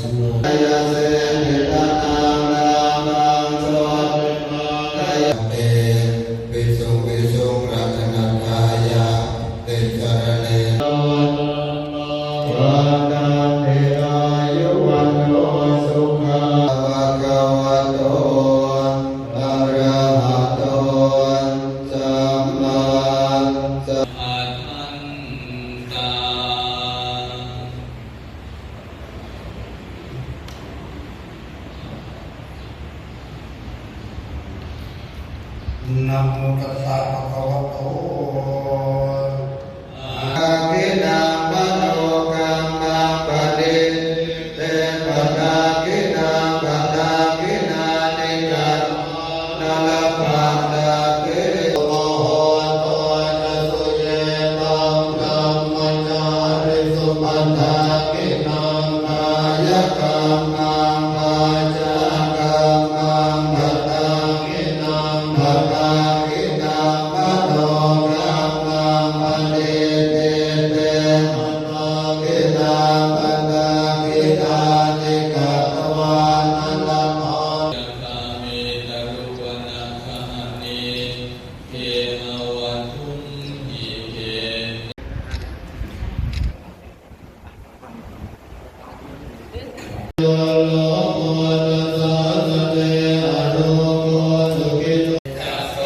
สัมมา ยาเสนิทานังนามังโสกายเตวิสุงวิสุงรัตนัทายาเตจารเนวานาเทอายุวันโนสุขังภะคะวะโตอะระหะโตสัมมาสัมพุทธัสสะนะโมตัสสะภะคะวะโตอะภินังมโนกัมมังปะดิเตปะทาคินังปะทาคินานิจันนาลปัสสะเกโมโหโตนะสุเยตังธัมมัจจาริสุปัฏฐาคินังกายกัมมังวาจากัมมังปะทาคินังปะทาคินังมโนกัมมังปะดิเตเตมโนคินังปะทาคินานิกัตวานันตโม กาเมตรุวนาคหานิเกมวันทุมหิเก โยโลโมตัสสะสะเตอะโลโกสุขิโต จัสโส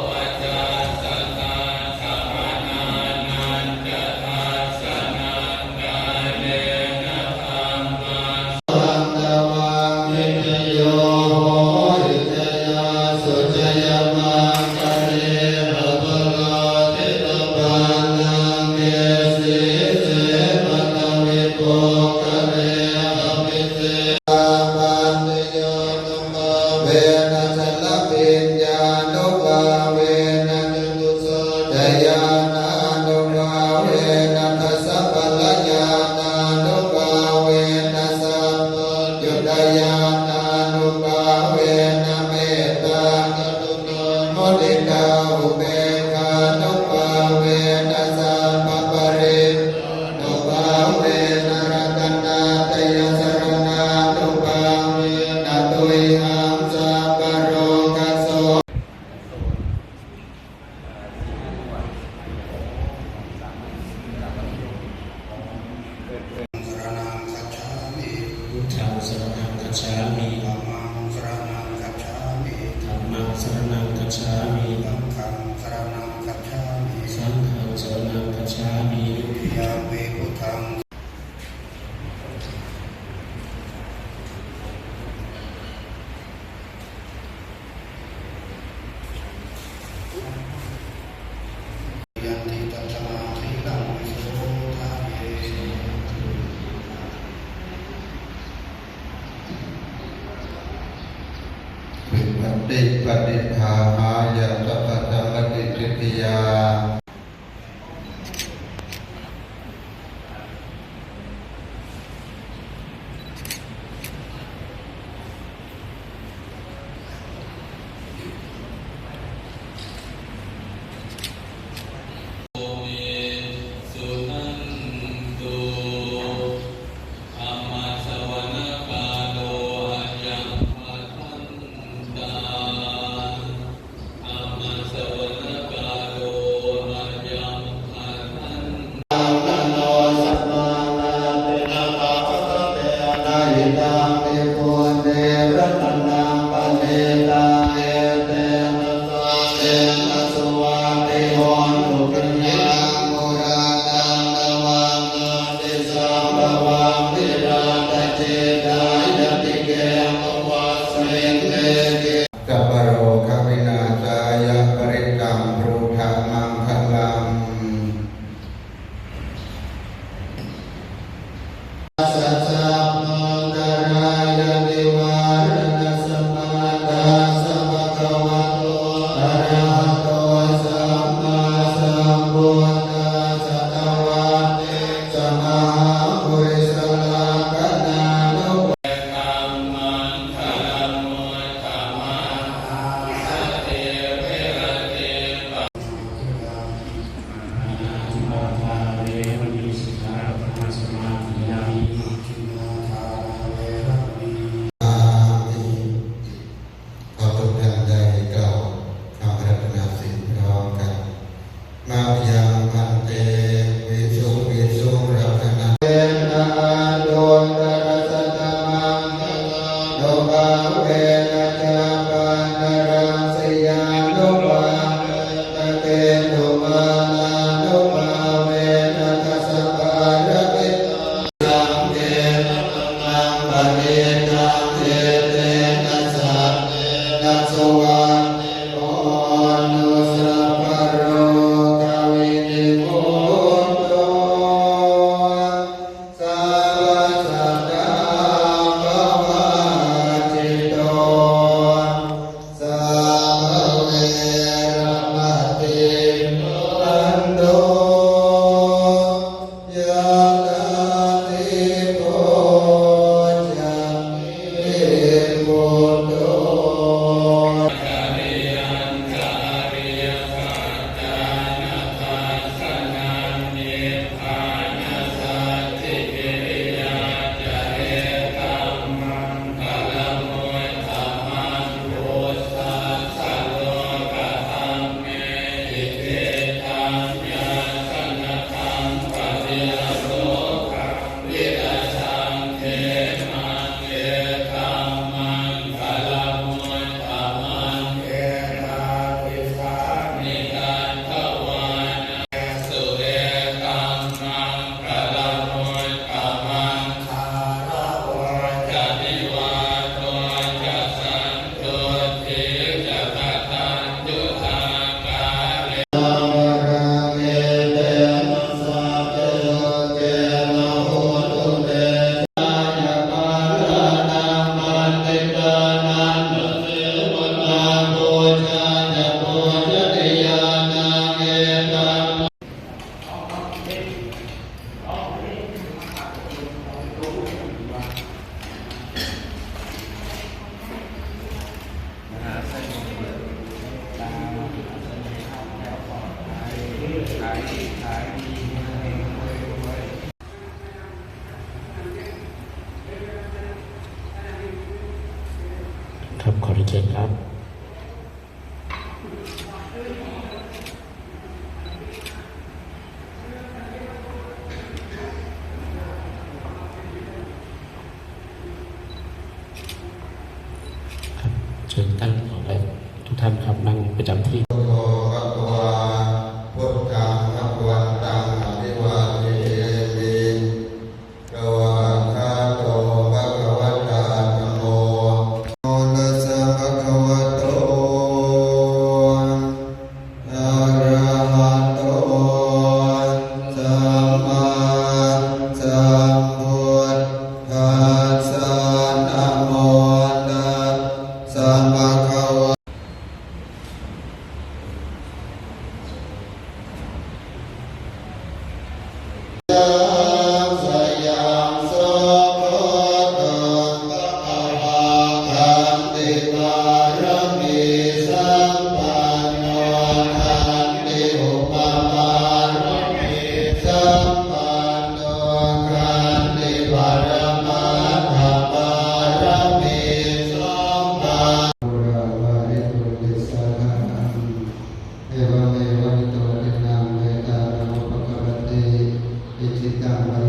ปัจจาสัตตาสัพพานานันจะทัสสะนังกาเลนะธัมมัง สันตวังนิจโยโหหิตยาสุจยมังคะเรนะภะโลทิตปานังเกสิเสปะทวิโกคะเรอภิเสอาปันติโยตุมะเวนะสัลลปิญญานุภาเวนะนิตุโสจยานานุภาเวนะทัสสะปัลลญานานุภาเวนะสัพพยุตยานานุภาเวนะเมตตากรุณามุทิตาอุเบกขานุภาเวนะสัพพปรินุภาเวนะรัตนาตยสรณานุภาเวนะตุยหังสัพพโรกัสโส สรณังคัจฉามิ พุทธังสรณังคัจฉามิ ธัมมังสรณังคัจฉามิ ธัมมังสรณังคัจฉามิ สังฆังสรณังคัจฉามิ สังฆังสรณังคัจฉามิ ทุติยามปิพุทธังยันติตัสมาธิลังวิโสทาเยวิปัสสิปฏิภาหายะสัพพะธรรมติทิฏฐิยาโอเมสุนันตุธัมมาสวนะกาโลอะยังวัฏันตาธัมมาสวนะกาโล ติยโสขังวิรัชังเขมังเอตัมมังคลมุตตมังเอนาติสานิการทวานะสุเอตัมมังคลมุตตมังคารวะจะนิวาโตจะสันตุทิจะกตัญญูทากาเล ธัมมังเอเตนะสัพพโลเกนะโหตุเตสายะปารานังมันติกานันตสิวนาบูชาจะบูชนียานังเอตัม ครับขอเชิญครับครับเชิญตั้งต่อไปทุกท่านครับนั่งประจำที่ โตภะคะวาพุทธังภะคะวันตังอภิวาเทมิภะวะคะโตภะคะวะตาธัมโมโมตัสสะภะคะวะโตอะระหะโตสัมมาสัมพุทธัสสะนะโมตัสสะภะคะวะ ยังสยามโสโภตังปะภาวะคันติปารมีสัมปันโนทันติอุปปารมีสัมปันโนคันติปรมัตถปารมีสัมปันโนราภริตุติสานังเอวเมวัตโตตินังเวตานังอุปกปปติ อิจิตังป